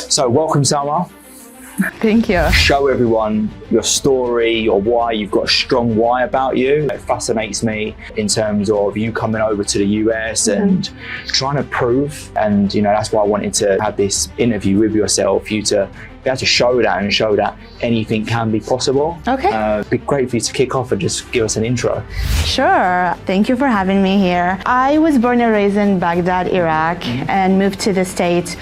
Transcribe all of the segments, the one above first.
So welcome, Salma. Thank you. Show everyone your story, your why. You've got a strong why about you. It fascinates me in terms of you coming over to the US and trying to prove, and that's why I wanted to have this interview with yourself, for you to be able to show that and show that anything can be possible. Okay. It'd be great for you to kick off and just give us an intro. Sure. Thank you for having me here. I was born and raised in Baghdad, Iraq, and moved to the States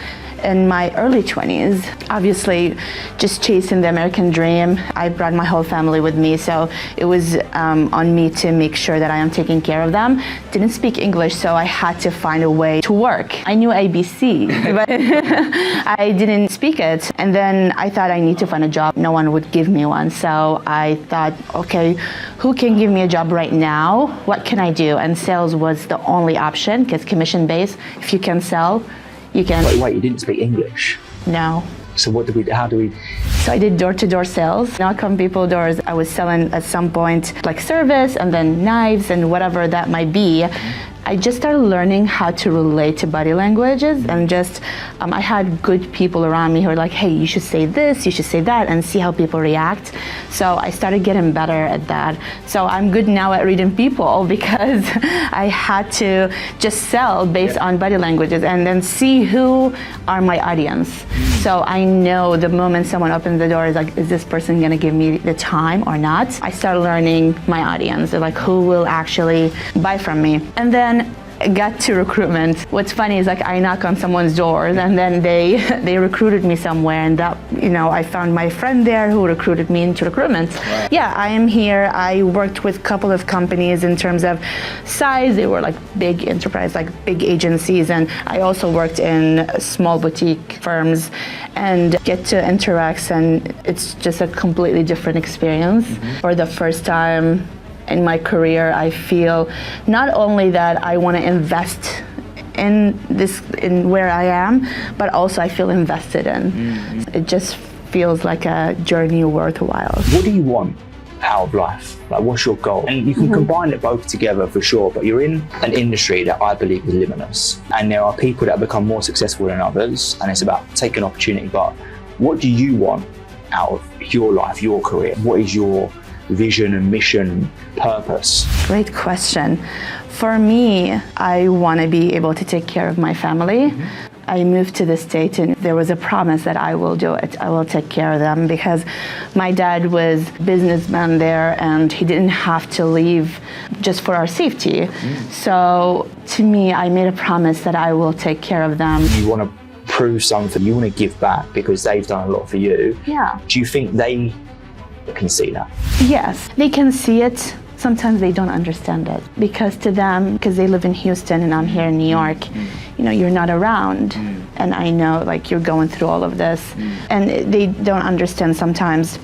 in my early 20s. Obviously, just chasing the American dream. I brought my whole family with me, so it was on me to make sure that I am taking care of them. Didn't speak English, so I had to find a way to work. I knew ABC, but I didn't speak it. And then I thought I need to find a job. No one would give me one, so I thought, okay, who can give me a job right now? What can I do? And sales was the only option, because commission-based, if you can sell, you can. Wait, you didn't speak English? No. So how do we? So I did door-to-door sales, knock on people's doors. I was selling at some point like service and then knives and whatever that might be. I just started learning how to relate to body languages, and just I had good people around me who were like, hey, you should say this, you should say that, and see how people react. So I started getting better at that. So I'm good now at reading people because I had to just sell based on body languages and then see who are my audience. So I know the moment someone opens the door, is like, is this person gonna give me the time or not? I started learning my audience, like who will actually buy from me. And then got to recruitment. What's funny is like I knock on someone's doors and then they recruited me somewhere, and that I found my friend there who recruited me into recruitment. Wow. Yeah, I am here. I worked with a couple of companies in terms of size. They were like big enterprise, like big agencies, and I also worked in small boutique firms, and get to InterEx, and it's just a completely different experience. For the first time in my career, I feel not only that I want to invest in where I am, but also I feel invested in. It just feels like a journey worthwhile. What do you want out of life? Like, what's your goal? And you can combine it both together for sure, but you're in an industry that I believe is limitless, and there are people that have become more successful than others, and it's about taking opportunity. But what do you want out of your life, your career? What is your vision and mission, purpose? Great question. For me, I want to be able to take care of my family. I moved to the States, and there was a promise that I will do it. I will take care of them, because my dad was a businessman there, and he didn't have to leave just for our safety. So to me, I made a promise that I will take care of them. You want to prove something, you want to give back because they've done a lot for you. Yeah. Do you think they can see that? Yes, they can see it. Sometimes they don't understand it, because to them, because they live in Houston and I'm here in New York, you're not around, and I know like you're going through all of this, and they don't understand sometimes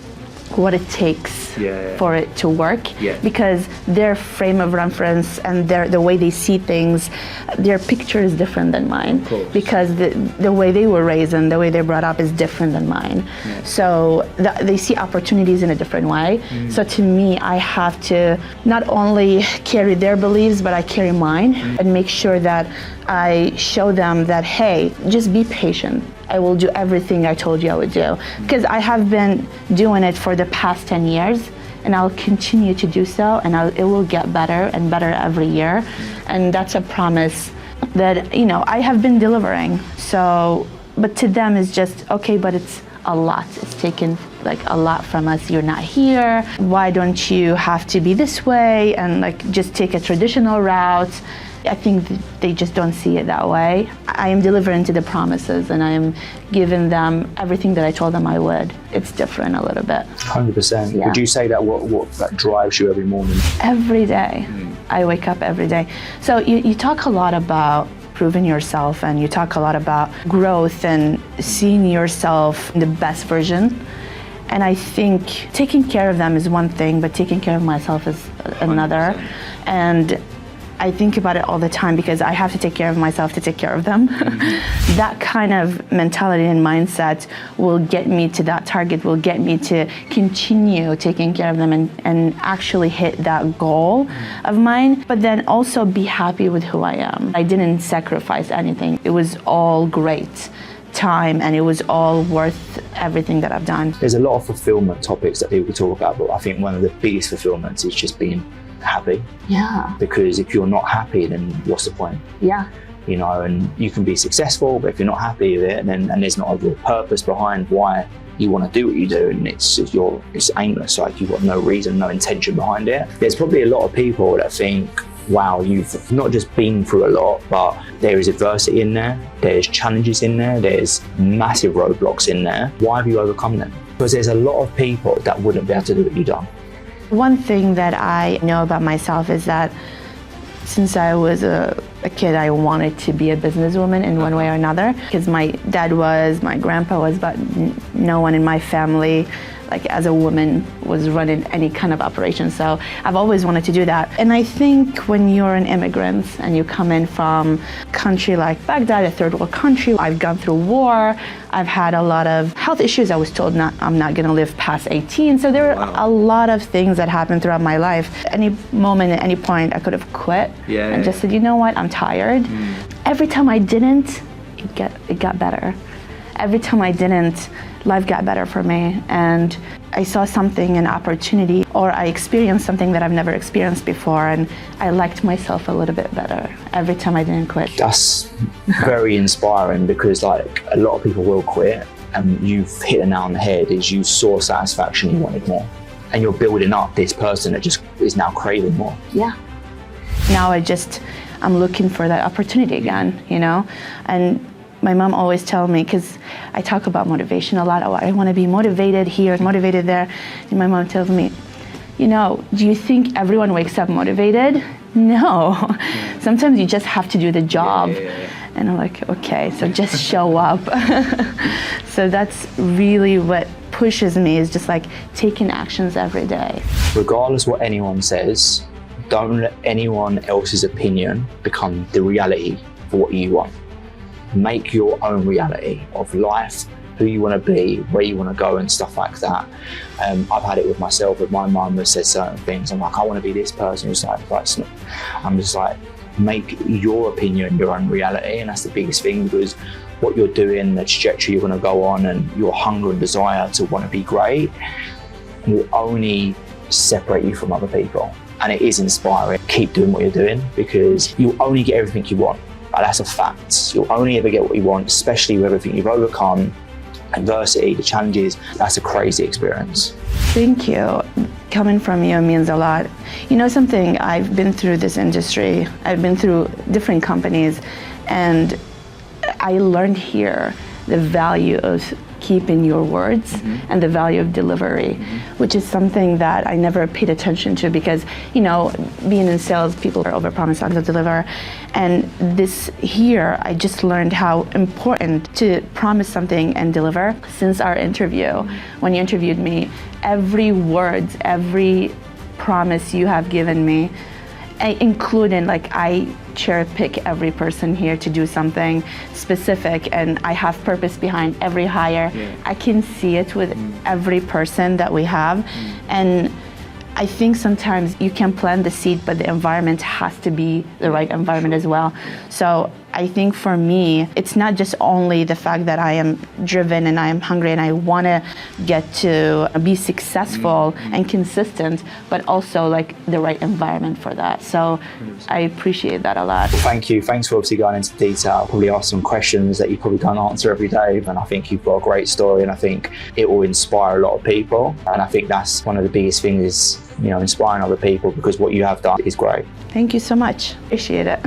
what it takes for it to work, because their frame of reference and the way they see things, their picture is different than mine, because the way they were raised and the way they're brought up is different than mine. So they see opportunities in a different way. So to me, I have to not only carry their beliefs, but I carry mine, and make sure that I show them that, hey, just be patient. I will do everything I told you I would do, because I have been doing it for the past 10 years, and I'll continue to do so, and it will get better and better every year. And that's a promise that I have been delivering. So, but to them it's just, okay, but it's a lot. It's taken like a lot from us. You're not here. Why don't you have to be this way and like just take a traditional route? I think they just don't see it that way. I am delivering to the promises, and I am giving them everything that I told them I would. It's different a little bit. 100%. Yeah. Would you say that what that drives you every morning? Every day. I wake up every day. So you talk a lot about proving yourself, and you talk a lot about growth and seeing yourself in the best version. And I think taking care of them is one thing, but taking care of myself is another. 100%. And I think about it all the time, because I have to take care of myself to take care of them. That kind of mentality and mindset will get me to that target, will get me to continue taking care of them and actually hit that goal of mine, but then also be happy with who I am. I didn't sacrifice anything. It was all great. time, and it was all worth everything that I've done. There's a lot of fulfillment topics that people talk about, but I think one of the biggest fulfillments is just being happy. Yeah. Because if you're not happy, then what's the point? Yeah. You know, and you can be successful, but if you're not happy with it, then and there's not a real purpose behind why you want to do what you do, and it's aimless. Like, you've got no reason, no intention behind it. There's probably a lot of people that think, wow, you've not just been through a lot, but there is adversity in there, there's challenges in there, there's massive roadblocks in there. Why have you overcome them? Because there's a lot of people that wouldn't be able to do what you've done. One thing that I know about myself is that since I was a kid, I wanted to be a businesswoman in one way or another, because my dad was, my grandpa was, but no one in my family, like as a woman, was running any kind of operation. So I've always wanted to do that. And I think when you're an immigrant and you come in from a country like Baghdad, a third world country, I've gone through war, I've had a lot of health issues. I was told I'm not gonna live past 18. So there were a lot of things that happened throughout my life. Any moment, at any point, I could have quit and just said, you know what, I'm tired. Every time I didn't, it got better. Every time I didn't, life got better for me, and I saw something, an opportunity, or I experienced something that I've never experienced before, and I liked myself a little bit better every time I didn't quit. That's very inspiring, because like a lot of people will quit, and you've hit the nail on the head. Is you saw satisfaction, you wanted more, and you're building up this person that just is now craving more. Yeah. Now I'm looking for that opportunity again, you know, and my mom always tells me, because I talk about motivation a lot. I want to be motivated here, motivated there. And my mom tells me, you know, do you think everyone wakes up motivated? No. Sometimes you just have to do the job. And I'm like, okay, so just show up. So that's really what pushes me, is just like taking actions every day. Regardless what anyone says, don't let anyone else's opinion become the reality for what you want. Make your own reality of life, who you want to be, where you want to go, and stuff like that. I've had it with myself, with my mum that says certain things. I'm like, I want to be this person. It's like, I'm just like, make your opinion your own reality, and that's the biggest thing, because what you're doing, the trajectory you're going to go on, and your hunger and desire to want to be great will only separate you from other people. And it is inspiring. Keep doing what you're doing, because you'll only get everything you want. That's a fact. You'll only ever get what you want, especially with everything you've overcome, adversity, the challenges. That's a crazy experience. Thank you. Coming from you means a lot. You know something, I've been through this industry. I've been through different companies, and I learned here the value of keeping your words and the value of delivery, which is something that I never paid attention to, because, you know, being in sales, people are overpromise, under-deliver. And this here, I just learned how important to promise something and deliver. Since our interview, when you interviewed me, every word, every promise you have given me, including, like, I cherry pick every person here to do something specific, and I have purpose behind every hire. I can see it with every person that we have. And I think sometimes you can plant the seed, but the environment has to be the right environment as well. So I think for me, it's not just only the fact that I am driven and I am hungry and I want to get to be successful and consistent, but also like the right environment for that. So I appreciate that a lot. Well, thank you. Thanks for obviously going into detail. I'll probably ask some questions that you probably can't answer every day, and I think you've got a great story, and I think it will inspire a lot of people. And I think that's one of the biggest things, is, you know, inspiring other people, because what you have done is great. Thank you so much. Appreciate it.